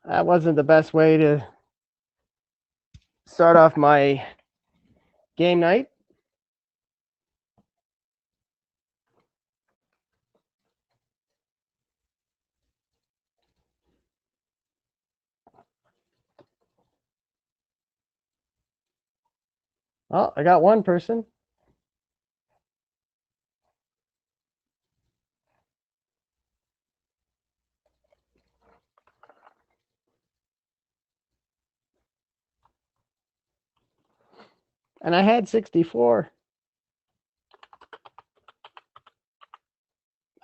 That wasn't the best way to start off my game night. Oh, I got one person. And I had 64.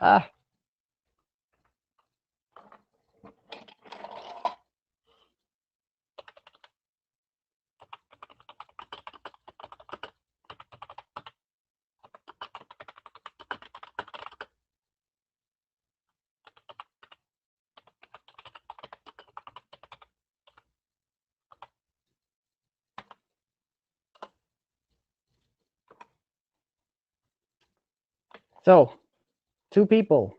Ah, so 2 people.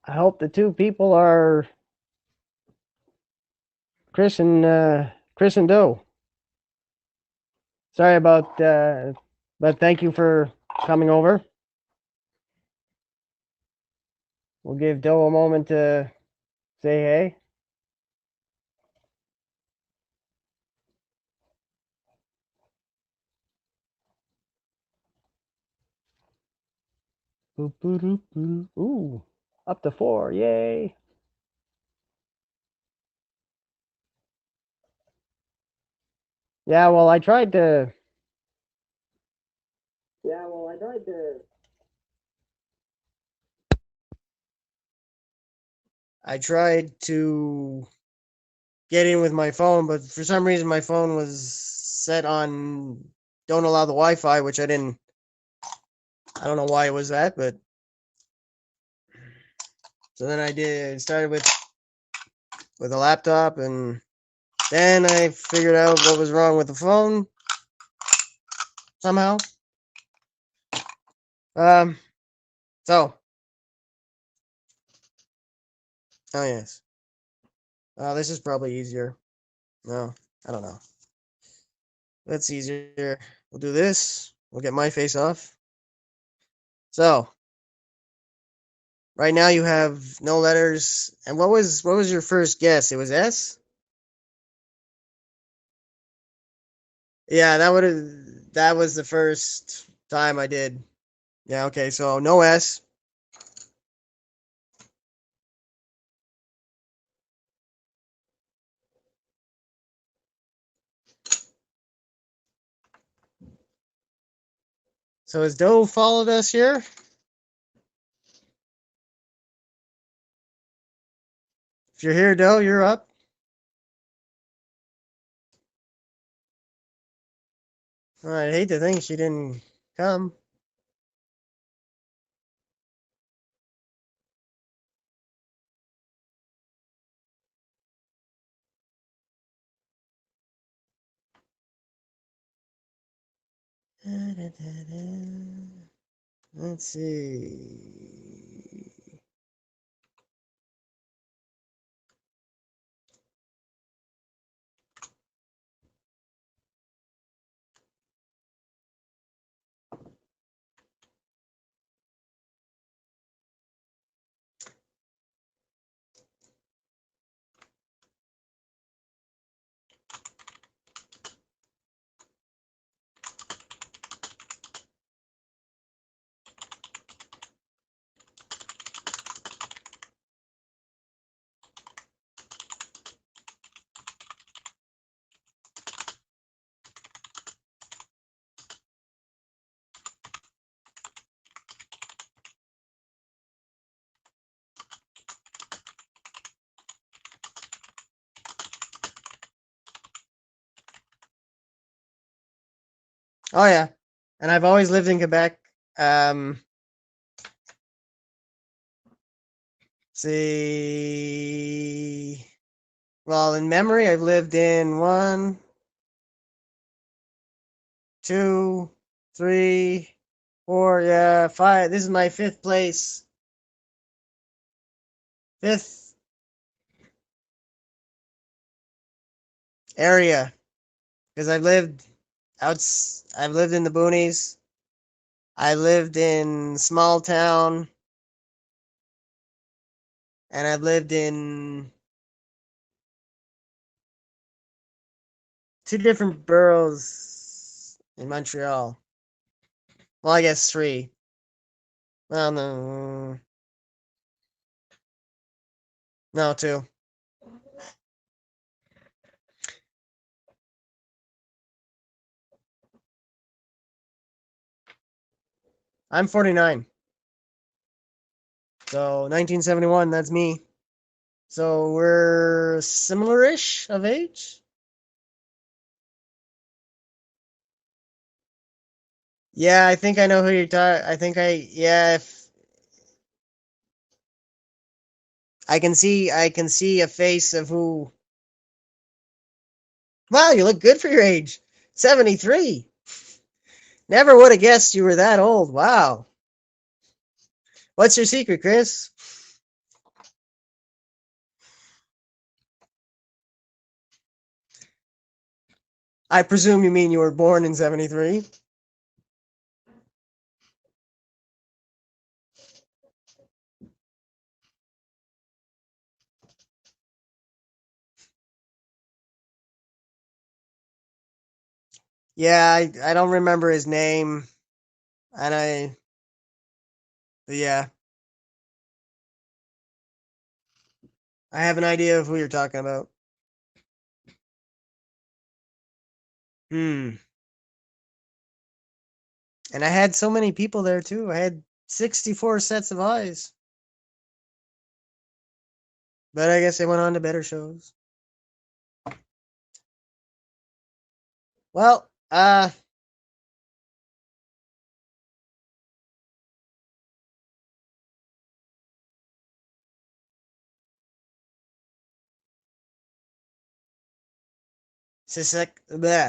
I hope the 2 people are Chris and Doe. Sorry about, but thank you for coming over. We'll give Doe a moment to say hey. Boop, boop, boop, boop. Ooh, up to 4. Yay. Yeah, well, I tried to. Yeah, well, I tried to. I tried to get in with my phone, but for some reason my phone was set on don't allow the Wi-Fi, which I didn't. I don't know why it was that, but so then I did started with a laptop, and then I figured out what was wrong with the phone somehow. Um, so oh yes, this is probably easier. No, I don't know. That's easier. We'll do this. We'll get my face off. So right now you have no letters. And what was your first guess? It was S? Yeah, that was the first time I did. Yeah, okay, so no S. So has Doe followed us here? If you're here, Doe, you're up. I hate to think she didn't come. Let's see. Oh yeah, and I've always lived in Quebec. Um, see, well, in memory, I've lived in 1, 2, 3, 4, yeah, 5. This is my fifth place. Fifth. area, because I've lived in the boonies. I lived in small town, and I've lived in two different boroughs in Montreal. Well, I guess three. Well, no, no, two. I'm 49. So 1971, that's me. So we're similar-ish of age. Yeah, I think I know who you're talking. Yeah, if I can see a face of who. Wow, you look good for your age. 73. Never would have guessed you were that old. Wow. What's your secret, Chris? I presume you mean you were born in 73. Yeah, I don't remember his name. And yeah, I have an idea of who you're talking about. Hmm. And I had so many people there too. I had 64 sets of eyes. But I guess they went on to better shows. Well,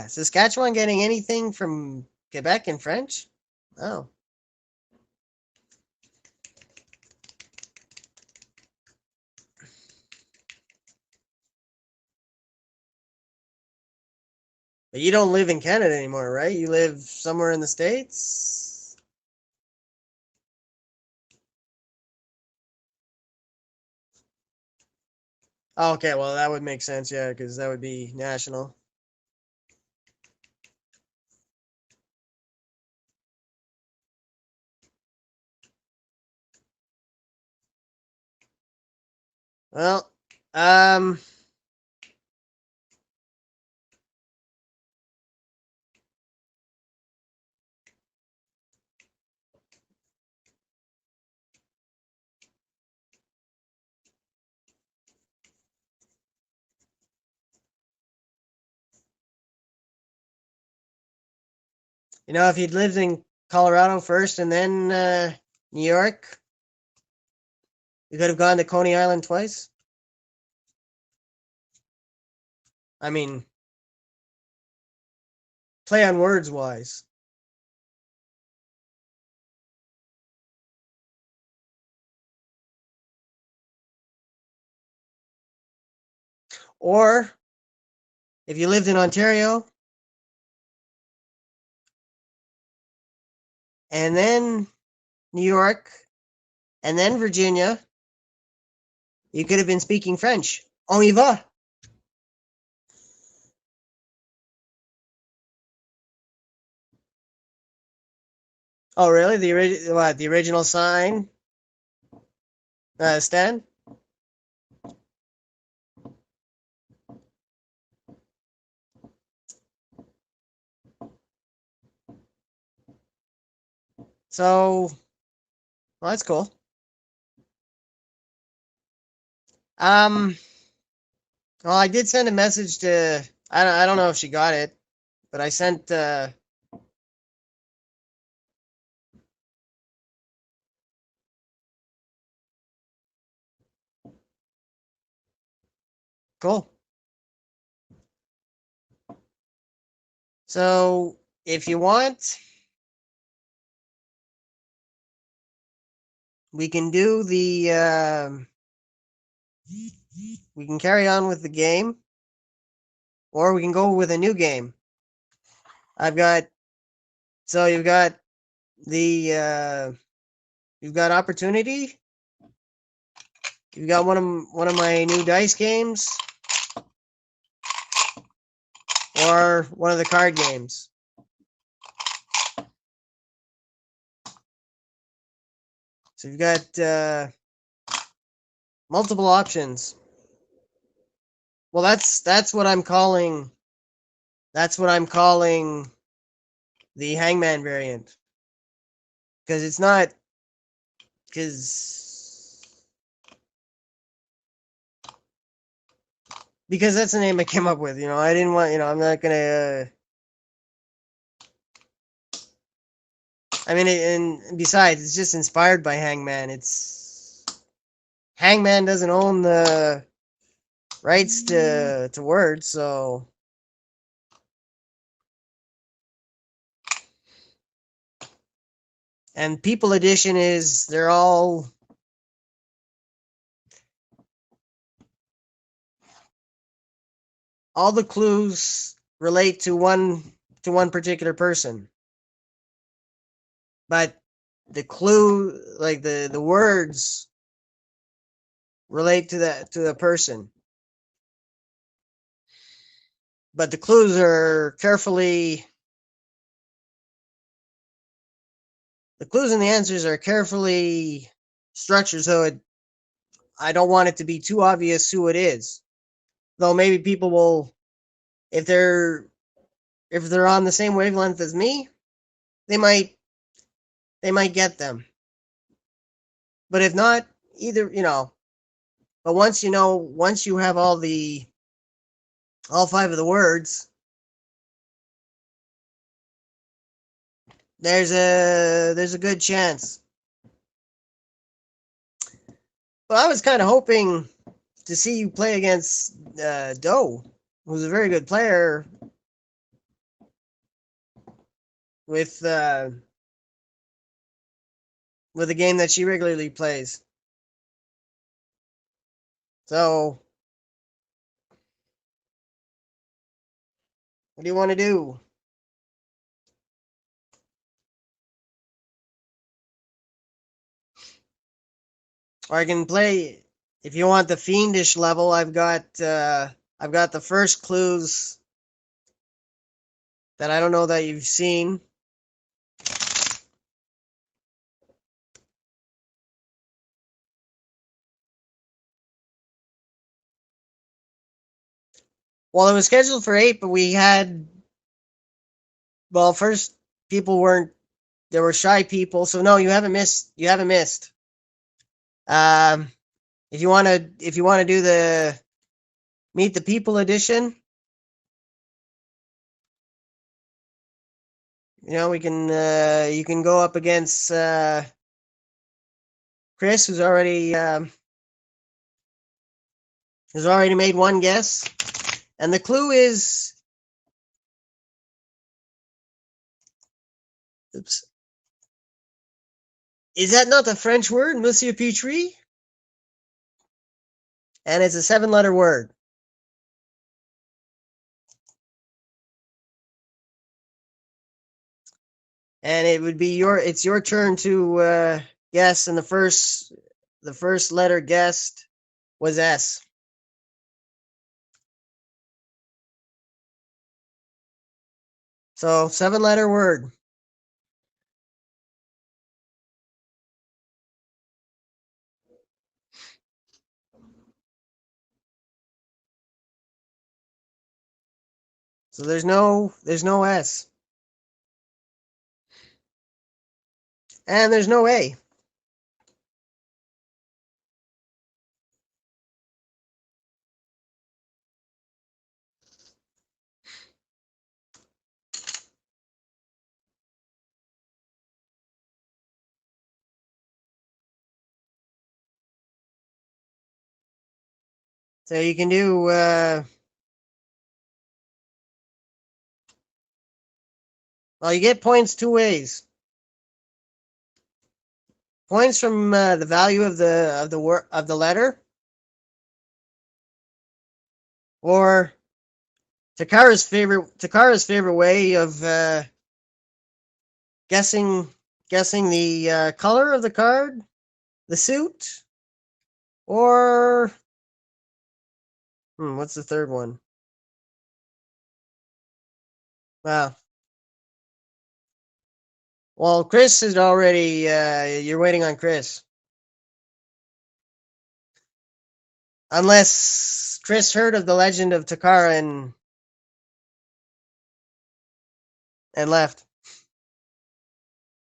Saskatchewan getting anything from Quebec in French? Oh. But you don't live in Canada anymore, right? You live somewhere in the States? Oh, okay, well, that would make sense, yeah, because that would be national. Well, if you'd lived in Colorado first and then New York, you could have gone to Coney Island twice. I mean, play on words wise. Or if you lived in Ontario and then New York and then Virginia, you could have been speaking French. On y va. Oh, really? The original sign? Stan? So, well, that's cool. Um, well, I did send a message to. I don't know if she got it, but I sent. Cool. So, if you want, we can do the. We can carry on with the game. Or we can go with a new game. So you've got you've got opportunity. You've got one of my new dice games, or one of the card games. So you've got multiple options. Well, that's what I'm calling. That's what I'm calling the Hangman variant, because it's not because that's the name I came up with. I didn't want. I'm not gonna. I mean, and besides, it's just inspired by Hangman. Hangman doesn't own the rights to words, so. And People Edition they're all the clues relate to one particular person. But the clue, like the words, relate to the person. But the clues are the clues and the answers are carefully structured, so I don't want it to be too obvious who it is. Though maybe people will, if they're on the same wavelength as me, they might get them. But if not, but once you have all 5 of the words, there's a good chance. Well, I was kind of hoping to see you play against Doe, who's a very good player with a game that she regularly plays. So, what do you want to do? Or I can play, if you want the fiendish level. I've got the first clues that I don't know that you've seen. Well, it was scheduled for 8, but we had, first, there were shy people, so no, you haven't missed. If you want to do the Meet the People edition, we can you can go up against Chris, who's already made one guess, and the clue is, oops, is that not the French word, Monsieur Petrie? And it's a 7-letter word. And it's your turn to guess, and the first letter guessed was S. So 7-letter word. So there's no S. And there's no A. So you can do you get points 2 ways. Points from the value of the letter, or Takara's favorite way of guessing the color of the card, the suit, or what's the third one? Wow. Well, Chris is already. You're waiting on Chris, unless Chris heard of the legend of Takara and left.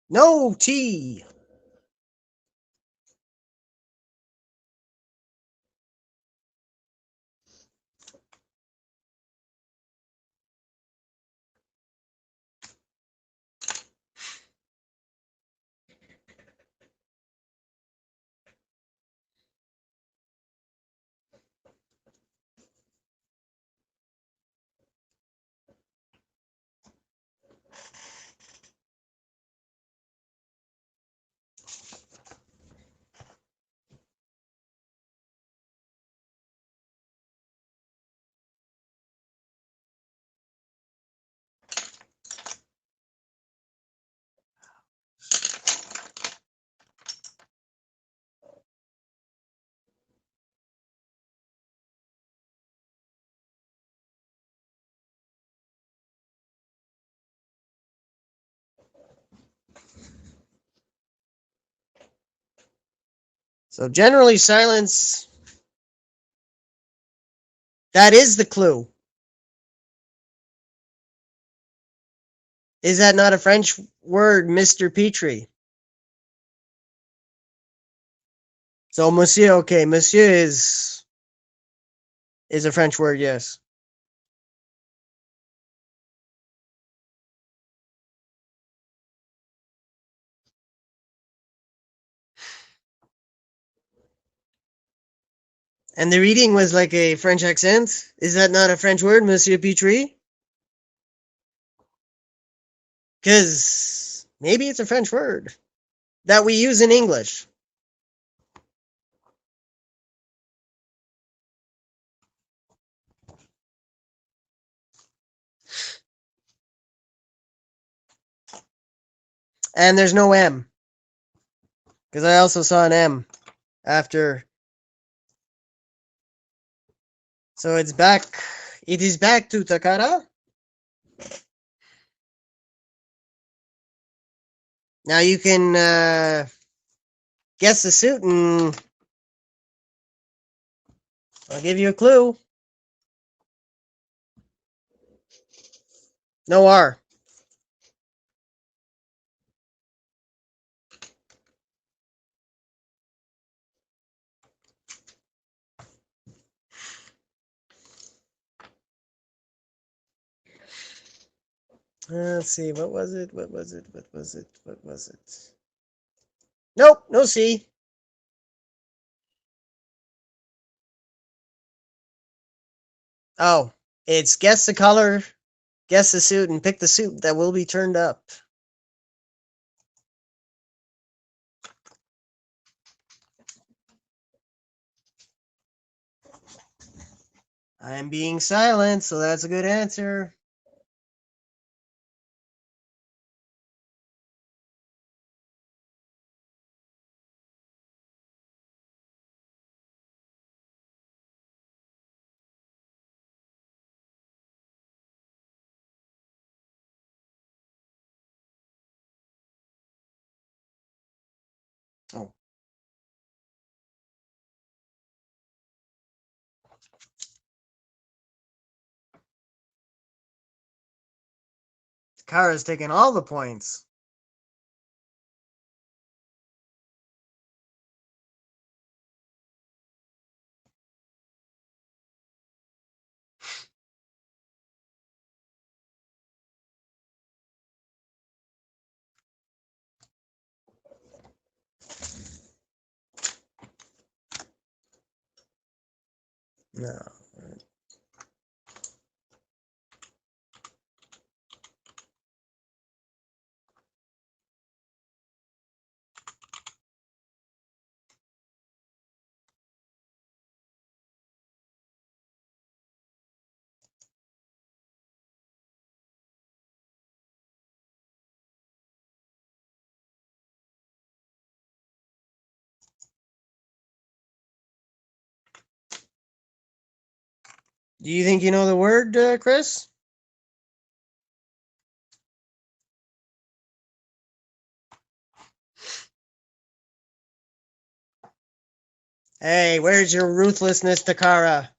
No tea. So generally silence. That is the clue. Is that not a French word, Mr. Petrie? So Monsieur, okay, Monsieur is a French word, yes. And the reading was like a French accent. Is that not a French word, Monsieur Petrie? Because maybe it's a French word that we use in English. And there's no M. Because I also saw an M after. So it's back. It is back to Takara. Now you can guess the suit, and I'll give you a clue. No R. Let's see. What was it? What was it? What was it? What was it? Nope. No C. Oh, it's guess the color, guess the suit, and pick the suit that will be turned up. I am being silent, so that's a good answer. Oh. Kara's taking all the points. No. Do you think you know the word, Chris? Hey, where's your ruthlessness, Takara?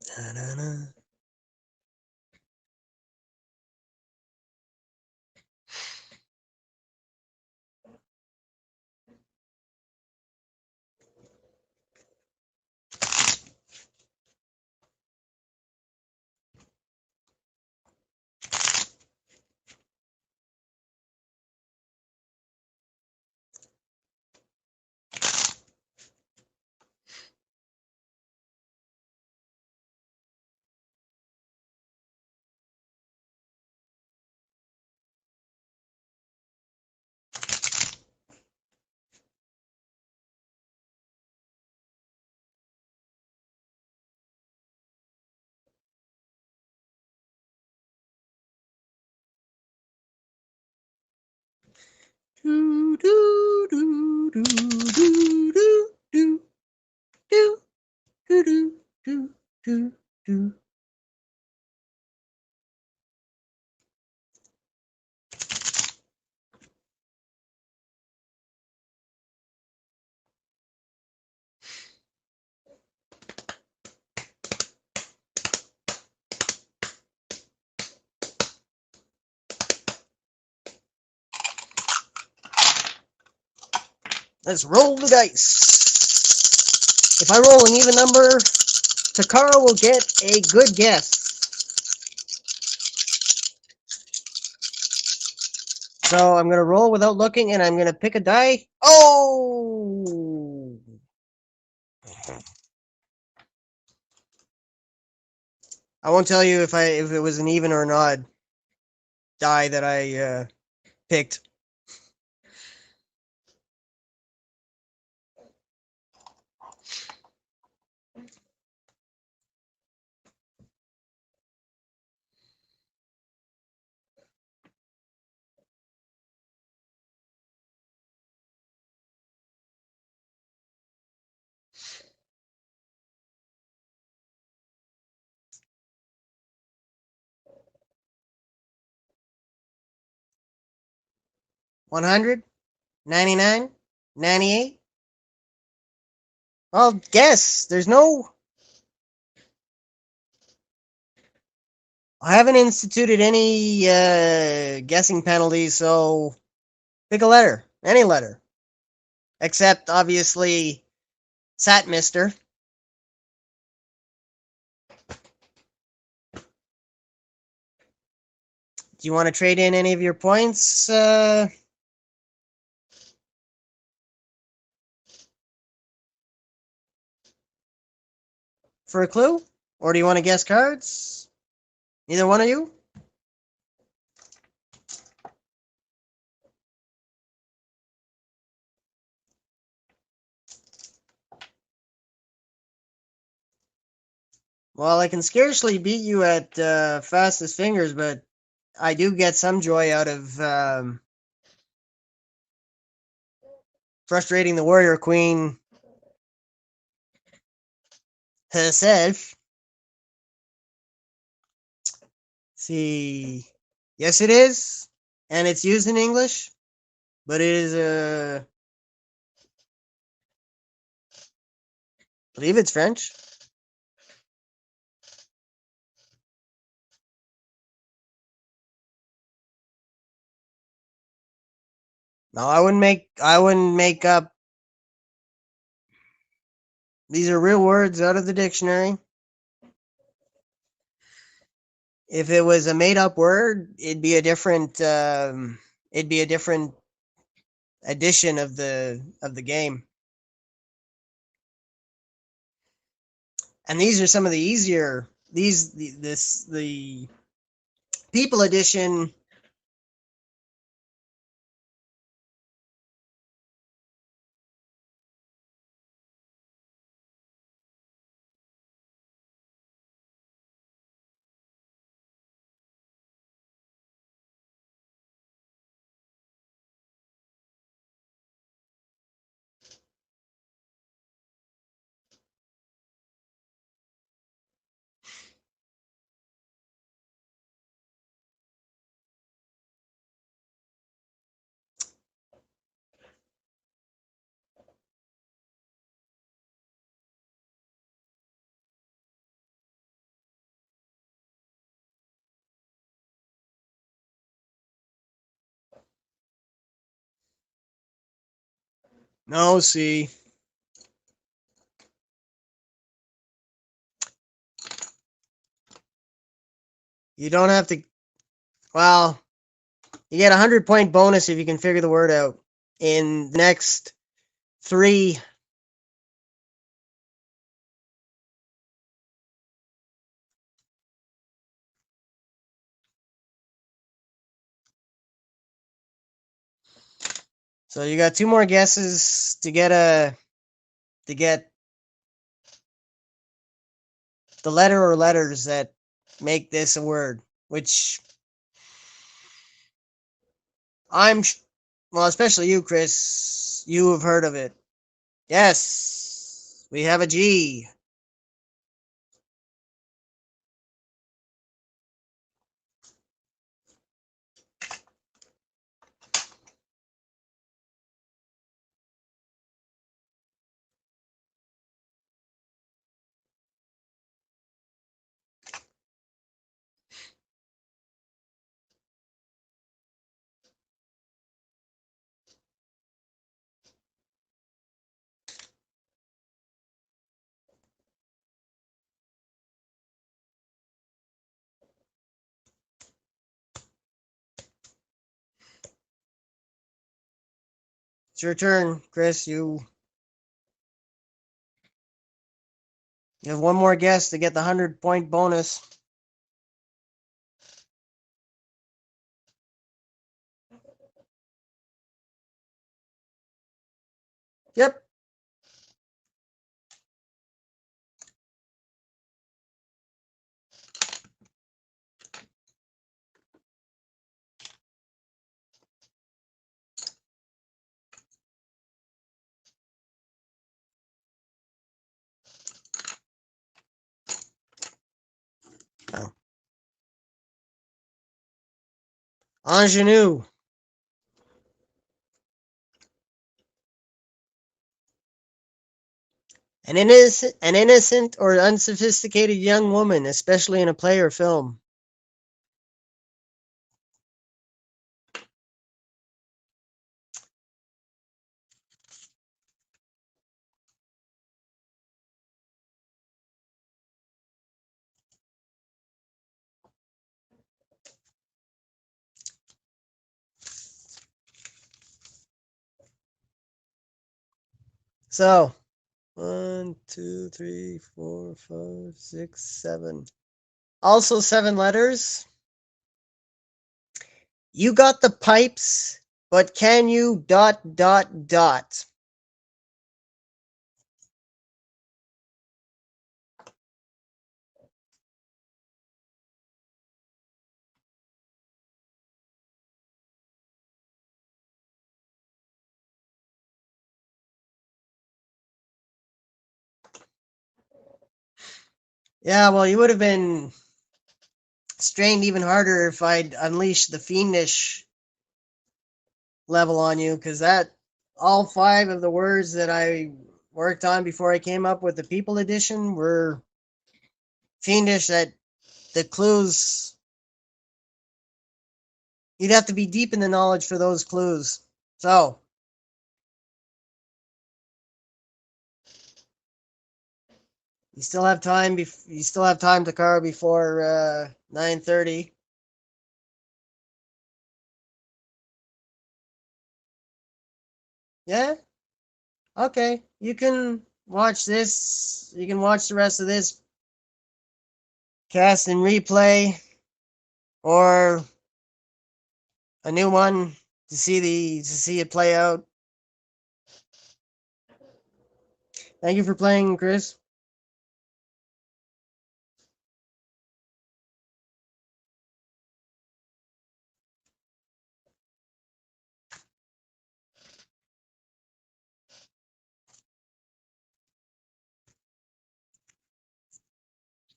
Da-na-na. Do do do do do do do do do do do do. 'Let's roll the dice. If I roll an even number, Takara will get a good guess. So I'm gonna roll without looking, and I'm gonna pick a die. Oh! I won't tell you if it was an even or an odd die that I picked. $100, $99, $98. Well, guess. There's no. I haven't instituted any guessing penalties, so pick a letter. Any letter. Except, obviously, Sat Mister. Do you want to trade in any of your points for a clue? Or do you want to guess cards? Neither one of you? Well, I can scarcely beat you at fastest fingers, but I do get some joy out of frustrating the warrior queen herself. See, yes, it is, and it's used in English, but it is believe it's French. No, I wouldn't make up. These are real words out of the dictionary. If it was a made up word, it'd be a different edition of the game. And these are some of the easier the people edition. No, see. You don't have to. Well, you get a 100-point bonus if you can figure the word out in the next 3. So you got 2 more guesses to get the letter or letters that make this a word, which well, especially you, Chris, you have heard of it. Yes, we have a G. It's your turn, Chris. You have 1 more guess to get the 100-point bonus. Yep. Oh. Ingenue. An innocent or unsophisticated young woman, especially in a play or film. So, 1, 2, 3, 4, 5, 6, 7. Also 7 letters. You got the pipes, but can you ... Yeah, well, you would have been strained even harder if I'd unleashed the fiendish level on you, because that all 5 of the words that I worked on before I came up with the People Edition were fiendish that the clues, you'd have to be deep in the knowledge for those clues. So, you still have time. You still have time, Takara, before 9:30. Yeah. Okay. You can watch this. You can watch the rest of this cast and replay, or a new one to see it play out. Thank you for playing, Chris.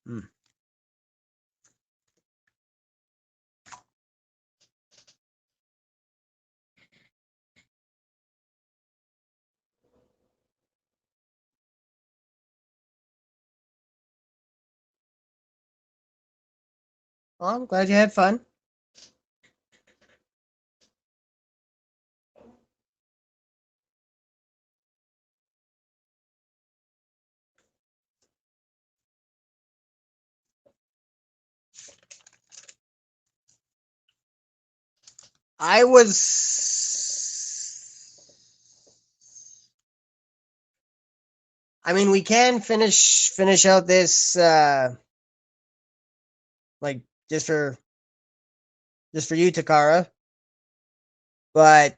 Hmm. Well, I'm glad you had fun. I was. I mean, we can finish out this like just for you, Takara. But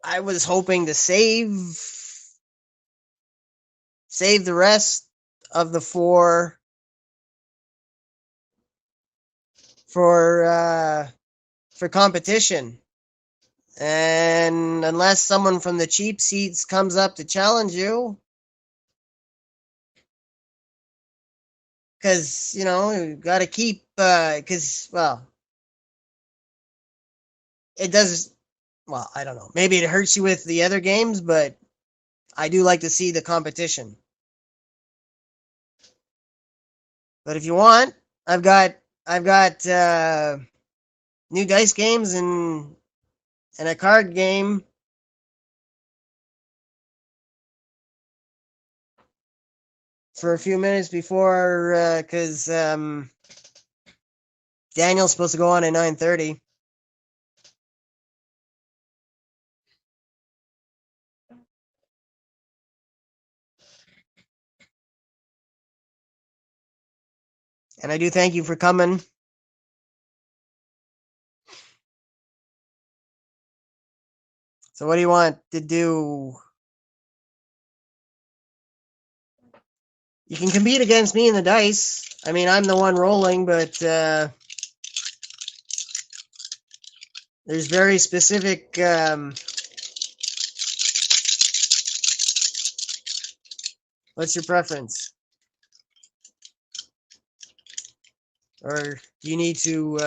I was hoping to save the rest of the four for competition. And unless someone from the cheap seats comes up to challenge you, because you got to keep because well, it does. Well, I don't know. Maybe it hurts you with the other games, but I do like to see the competition. But if you want, I've got new dice games and a card game for a few minutes before because Daniel's supposed to go on at 9:30. And I do thank you for coming. So what do you want to do? You can compete against me in the dice. I mean, I'm the one rolling, but there's very specific what's your preference? Or do you need to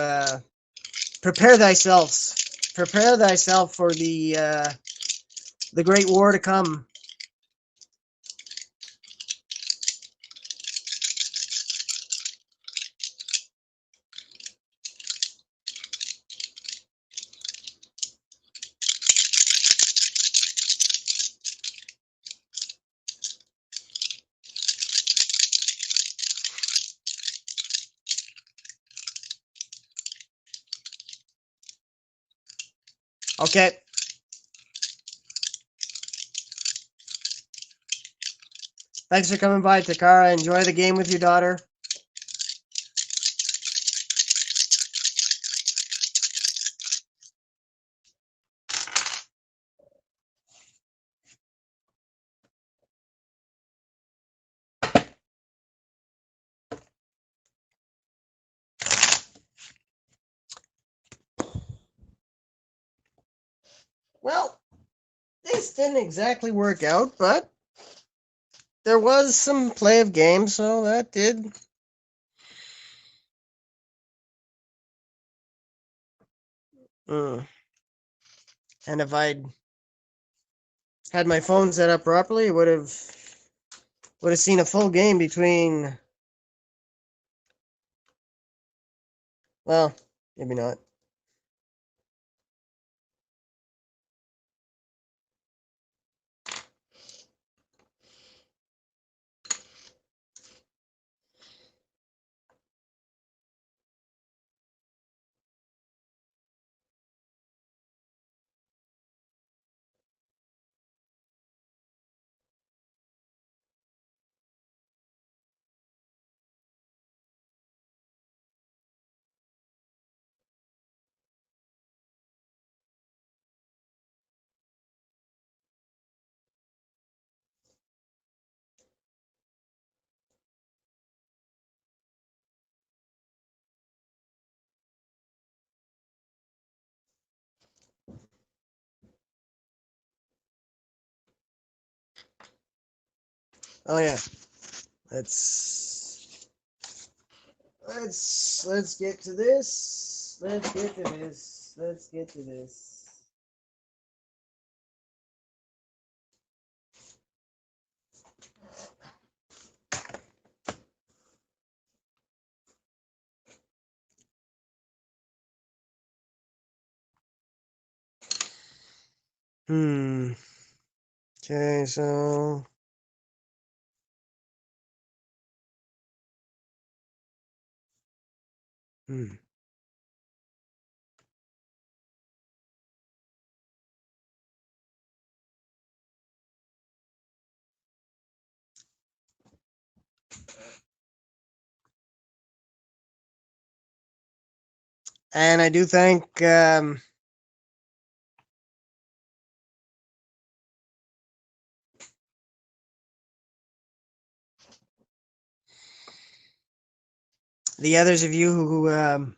prepare thyself? Prepare thyself for the great war to come. Okay. Thanks for coming by, Takara. Enjoy the game with your daughter. Well, this didn't exactly work out, but there was some play of games, so that did. Mm. And if I'd had my phone set up properly, would have seen a full game between. Well, maybe not. Oh yeah. Let's get to this. Let's get to this. Let's get to this. Okay, so hmm. And I do thank the others of you who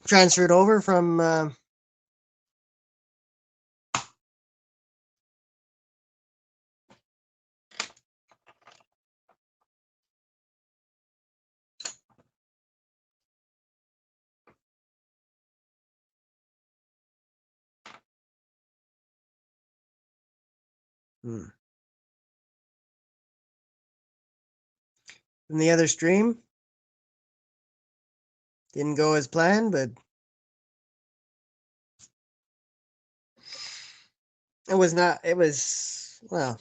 transferred over from from the other stream. Didn't go as planned, but it was not. It was, well,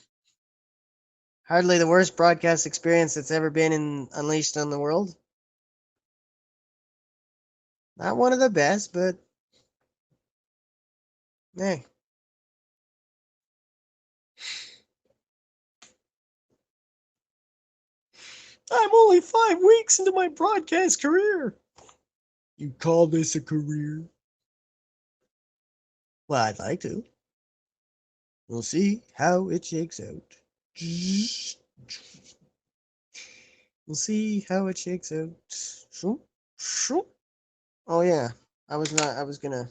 hardly the worst broadcast experience that's ever been in Unleashed on the World. Not one of the best, but hey. I'm only 5 weeks into my broadcast career. You call this a career? Well, I'd like to. We'll see how it shakes out. We'll see how it shakes out. Oh yeah, I was not. I was gonna.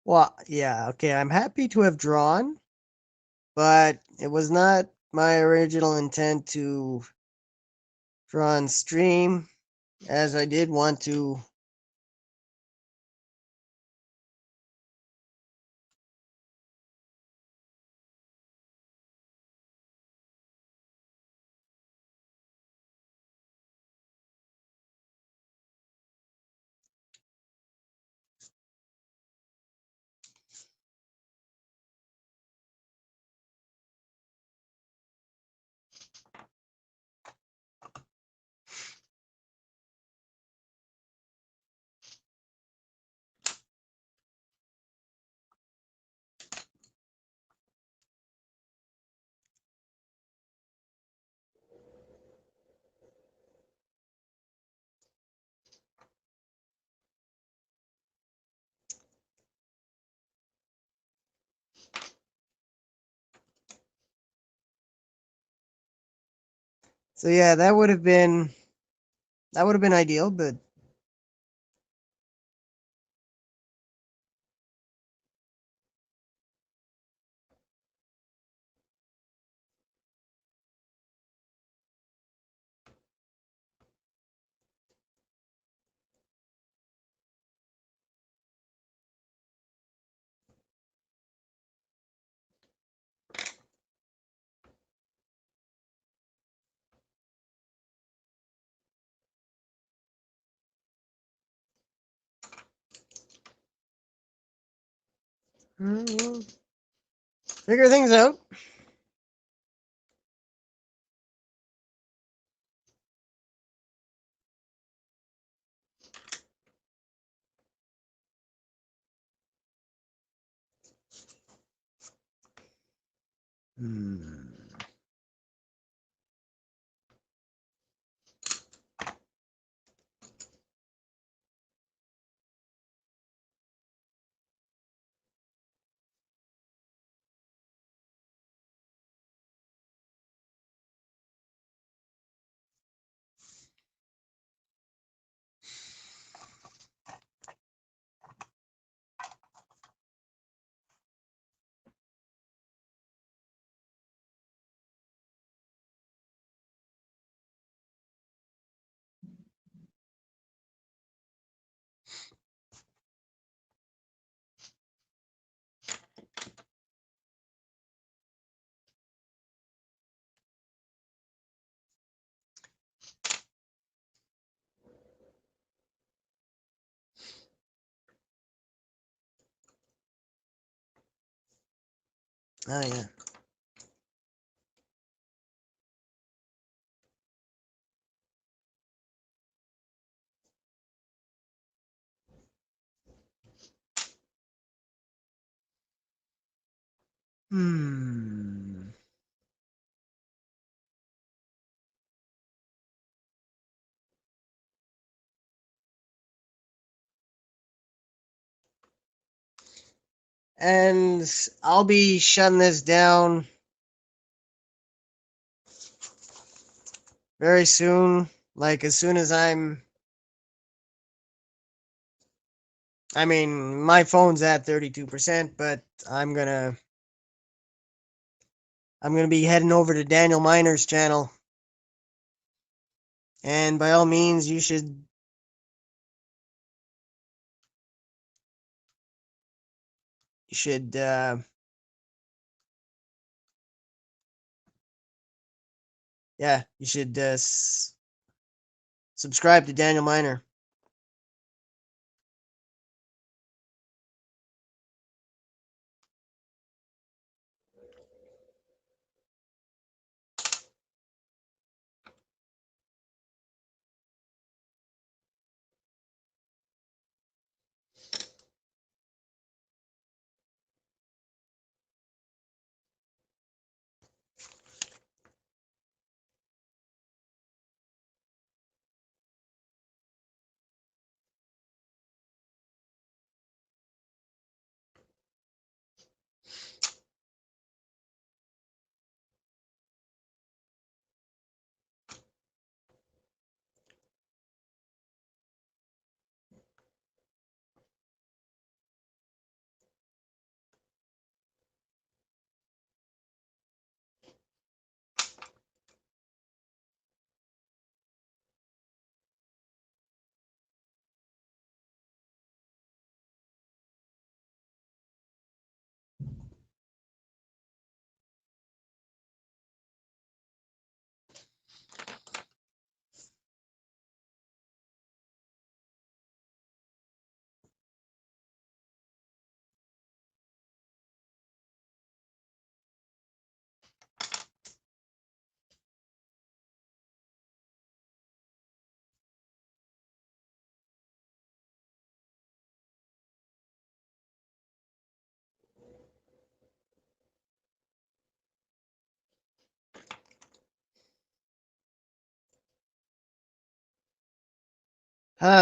Well, yeah, okay. I'm happy to have drawn, but it was not my original intent to draw on stream, as I did want to. So yeah, that would have been ideal, but we'll figure things out. Hmm. Oh yeah. Hmm. And I'll be shutting this down very soon. Like as soon as I mean, my phone's at 32%, but I'm gonna be heading over to Daniel Miner's channel. And by all means, you should yeah, you should subscribe to Daniel Miner.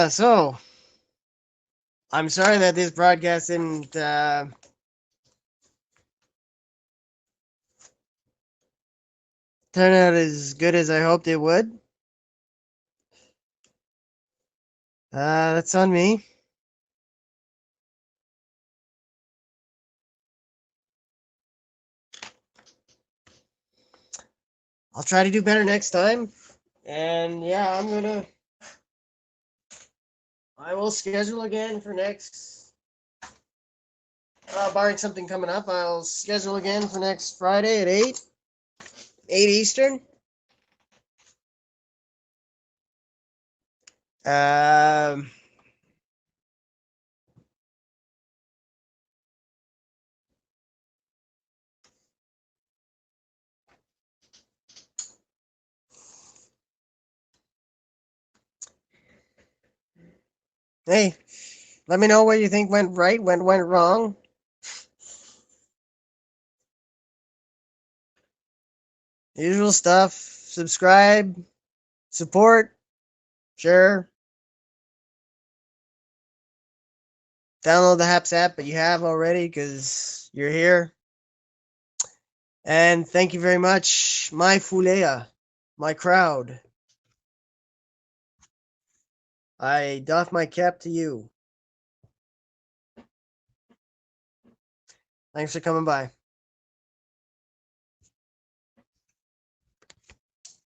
So I'm sorry that this broadcast didn't turn out as good as I hoped it would. That's on me. I'll try to do better next time. And yeah, I will schedule again for next, barring something coming up, I'll schedule again for next Friday at 8 Eastern. Um, hey, let me know what you think went right, what went wrong. Usual stuff. Subscribe, support, share, download the Haps app, but you have already because you're here. And thank you very much, my Fulea, my crowd. I doff my cap to you. Thanks for coming by.